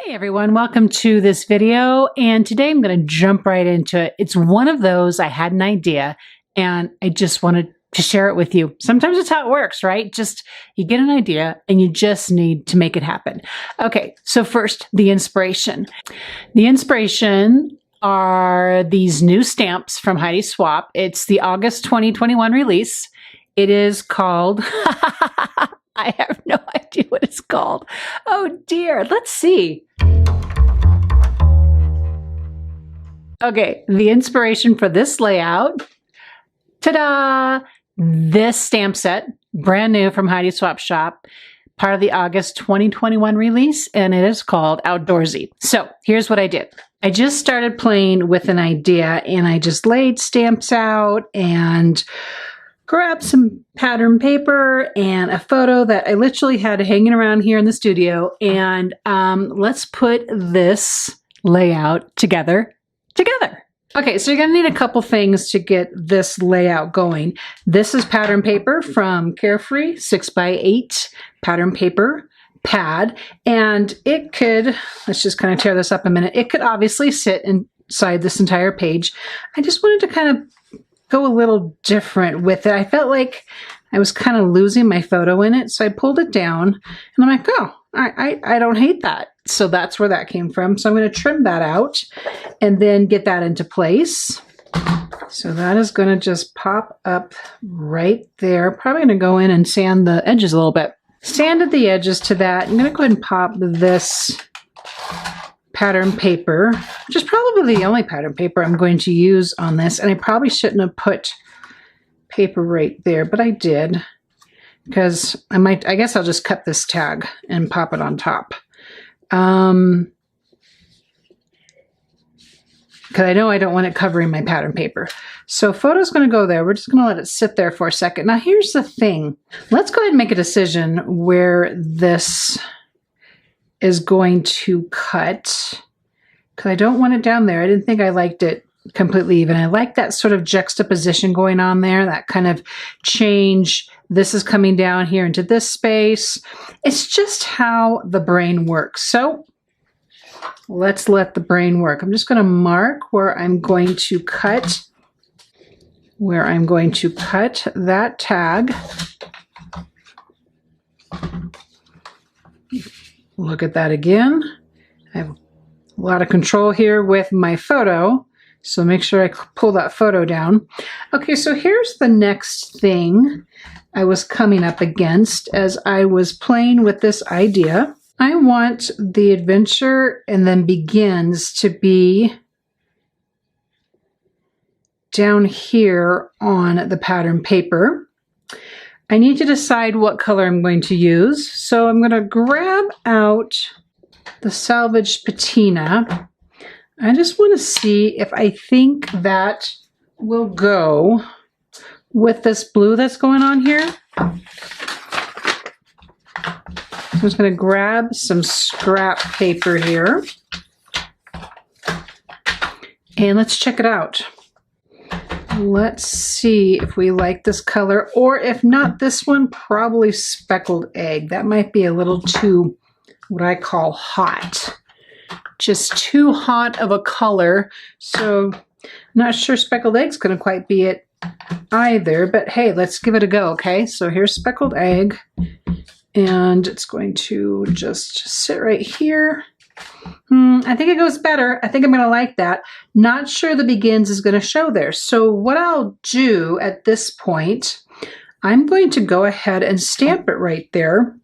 Hey everyone, welcome to this video, and today I'm going to jump right into it. It's one of those I had an idea and I just wanted to share it with you. Sometimes it's how it works, right? Just you get an idea and you just need to make it happen. Okay, so first, the inspiration. The inspiration are these new stamps from Heidi Swapp. It's the August 2021 release. It is called I have no idea what it's called. Oh dear, let's see. Okay, the inspiration for this layout, ta-da! This stamp set, brand new from Heidi Swapp Shop, part of the August 2021 release, and it is called Outdoorsy. So here's what I did. I just started playing with an idea, and I just laid stamps out and grabbed some pattern paper and a photo that I literally had hanging around here in the studio. And let's put this layout together. Okay, so you're gonna need a couple things to get this layout going. This is pattern paper from CareFree, 6x8 pattern paper pad. And it could, let's just kind of tear this up a minute. It could obviously sit inside this entire page. I just wanted to kind of go a little different with it. I felt like I was kind of losing my photo in it, so I pulled it down, and I'm like, oh, I don't hate that. So that's where that came from. So I'm going to trim that out and then get that into place. So that is going to just pop up right there. Probably going to go in and sand the edges a little bit. Sanded the edges to that. I'm going to go ahead and pop this pattern paper, which is probably the only pattern paper I'm going to use on this. And I probably shouldn't have put paper right there, but I did because I guess I'll just cut this tag and pop it on top. Because I know I don't want it covering my pattern paper. So photo's going to go there. We're just going to let it sit there for a second. Now here's the thing. Let's go ahead and make a decision where this is going to cut, because I don't want it down there. I didn't think I liked it completely even. I like that sort of juxtaposition going on there, that kind of change. This is coming down here into this space. It's just how the brain works. So let's let the brain work. I'm just going to mark where I'm going to cut, that tag. Look at that again. I have a lot of control here with my photo, so make sure I pull that photo down. Okay, so here's the next thing I was coming up against as I was playing with this idea. I want the adventure and then begins to be down here on the pattern paper. I need to decide what color I'm going to use. So I'm going to grab out the salvaged patina. I just want to see if I think that will go with this blue that's going on here. I'm just going to grab some scrap paper here. And let's check it out. Let's see if we like this color, or if not this one, probably speckled egg. That might be a little too, what I call hot. Just too hot of a color. So I'm not sure speckled egg's going to quite be it either, but hey, let's give it a go, okay? So here's speckled egg, and it's going to just sit right here. I think it goes better. I think I'm going to like that. Not sure the begins is going to show there. So what I'll do at this point, I'm going to go ahead and stamp it right there.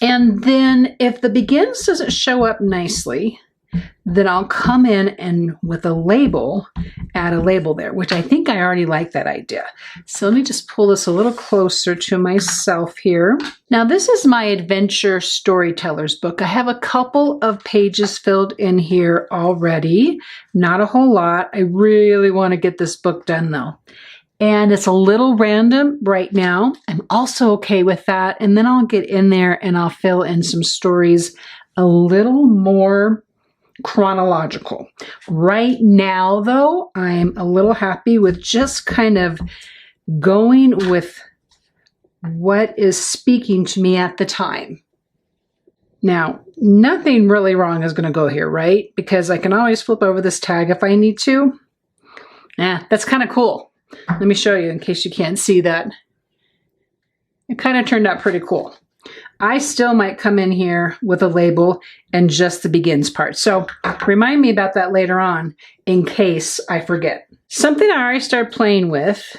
And then if the begins doesn't show up nicely, then I'll come in and with a label, add a label there, which I think I already like that idea. So let me just pull this a little closer to myself here. Now this is my adventure storytellers book. I have a couple of pages filled in here already, not a whole lot. I really want to get this book done though. And it's a little random right now. I'm also okay with that. And then I'll get in there and I'll fill in some stories a little more chronological. Right now, though, I'm a little happy with just kind of going with what is speaking to me at the time. Now, nothing really wrong is going to go here, right? Because I can always flip over this tag if I need to. Yeah, that's kind of cool. Let me show you in case you can't see that. It kind of turned out pretty cool. I still might come in here with a label and just the begins part. So remind me about that later on in case I forget. Something I already started playing with.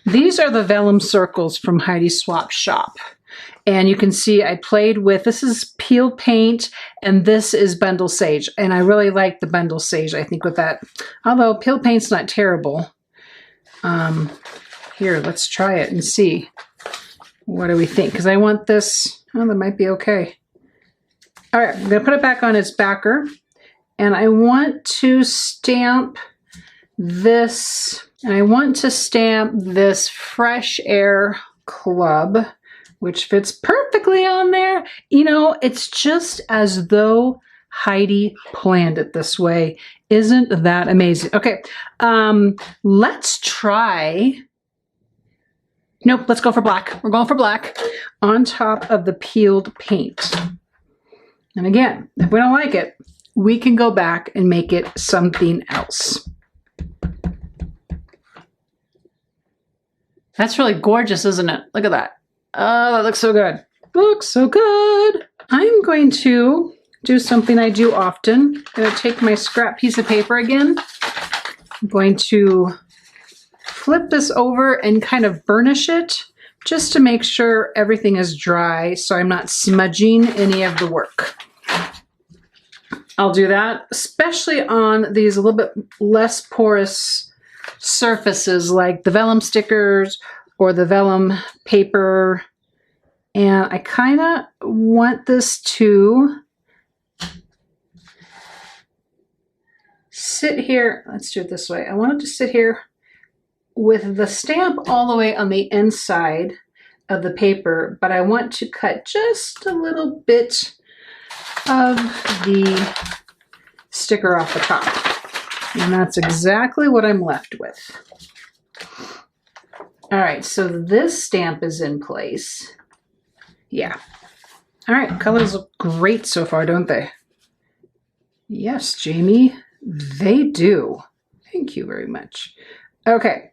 These are the Vellum circles from Heidi Swapp Shop. And you can see I played with, this is peeled paint and this is bundle sage. And I really like the bundle sage, I think, with that. Although peeled paint's not terrible. Here, let's try it and see. What do we think? Because I want this, oh, that might be okay. All right, I'm gonna put it back on its backer. And I want to stamp this, and I want to stamp this Fresh Air Club, which fits perfectly on there. You know, it's just as though Heidi planned it this way. Isn't that amazing? Okay, let's try. Nope, let's go for black. We're going for black on top of the peeled paint. And again, if we don't like it, we can go back and make it something else. That's really gorgeous, isn't it? Look at that. Oh, that looks so good. Looks so good. I'm going to do something I do often. I'm going to take my scrap piece of paper again. I'm going to flip this over and kind of burnish it just to make sure everything is dry so I'm not smudging any of the work. I'll do that, especially on these a little bit less porous surfaces like the Vellum stickers or the Vellum paper. And I kind of want this to sit here. Let's do it this way. I want it to sit here with the stamp all the way on the inside of the paper, but I want to cut just a little bit of the sticker off the top. And that's exactly what I'm left with. All right, so this stamp is in place. Yeah. All right, colors look great so far, don't they? Yes, Jamie, they do. Thank you very much. Okay.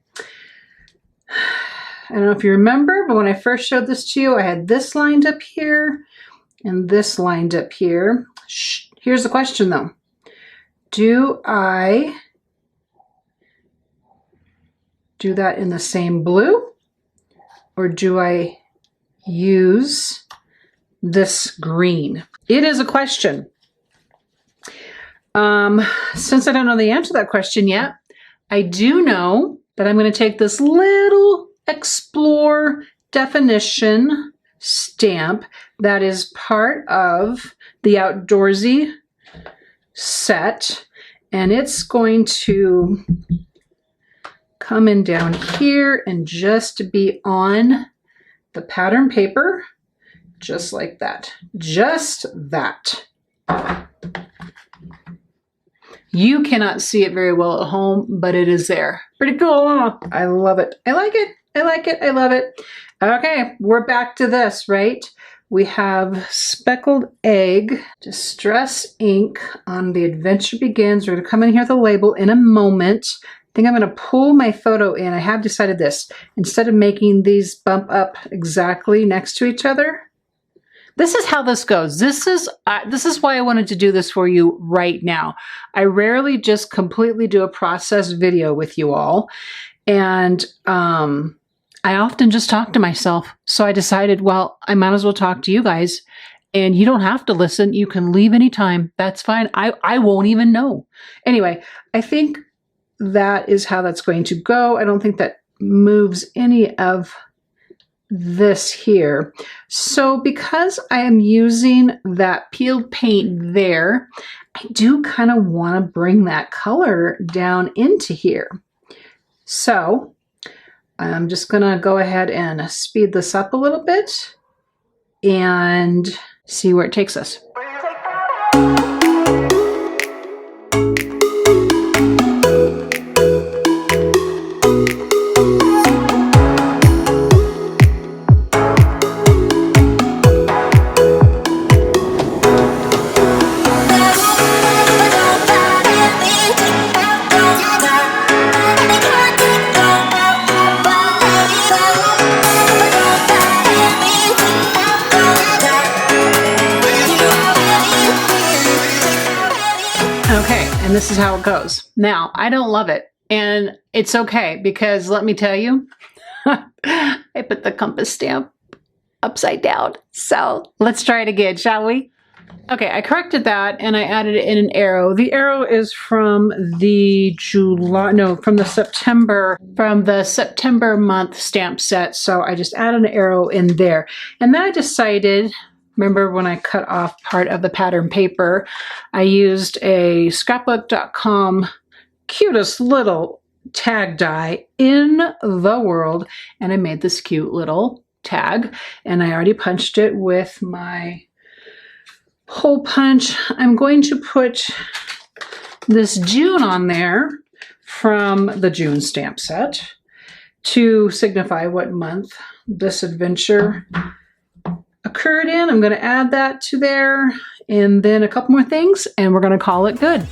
I don't know if you remember, but when I first showed this to you, I had this lined up here and this lined up here. Here's the question though. Do I do that in the same blue or do I use this green? It is a question. Since I don't know the answer to that question yet, I do know that I'm going to take this little Explore definition stamp that is part of the Outdoorsy set, and it's going to come in down here and just be on the pattern paper, just like that. Just that. You cannot see it very well at home, but it is there. Pretty cool, huh? I love it. I like it. I like it. I love it. Okay, we're back to this, right? We have Speckled Egg Distress ink on the Adventure Begins. We're going to come in here with the label in a moment. I think I'm going to pull my photo in. I have decided this. Instead of making these bump up exactly next to each other, this is how this goes. This is why I wanted to do this for you right now. I rarely just completely do a process video with you all. And I often just talk to myself. So I decided, well, I might as well talk to you guys. And you don't have to listen. You can leave anytime. That's fine. I won't even know. Anyway, I think that is how that's going to go. I don't think that moves any of this here. So because I am using that peeled paint there, I do kind of want to bring that color down into here. So I'm just going to go ahead and speed this up a little bit and see where it takes us. And this is how it goes. Now, I don't love it, and it's okay, because let me tell you, I put the compass stamp upside down. So let's try it again, shall we? Okay, I corrected that and I added in an arrow. The arrow is from the September month stamp set. So I just added an arrow in there. And then I decided, remember when I cut off part of the pattern paper, I used a scrapbook.com cutest little tag die in the world, and I made this cute little tag, and I already punched it with my hole punch. I'm going to put this June on there from the June stamp set to signify what month this adventure occurred in. I'm going to add that to there, and then a couple more things, and we're going to call it good.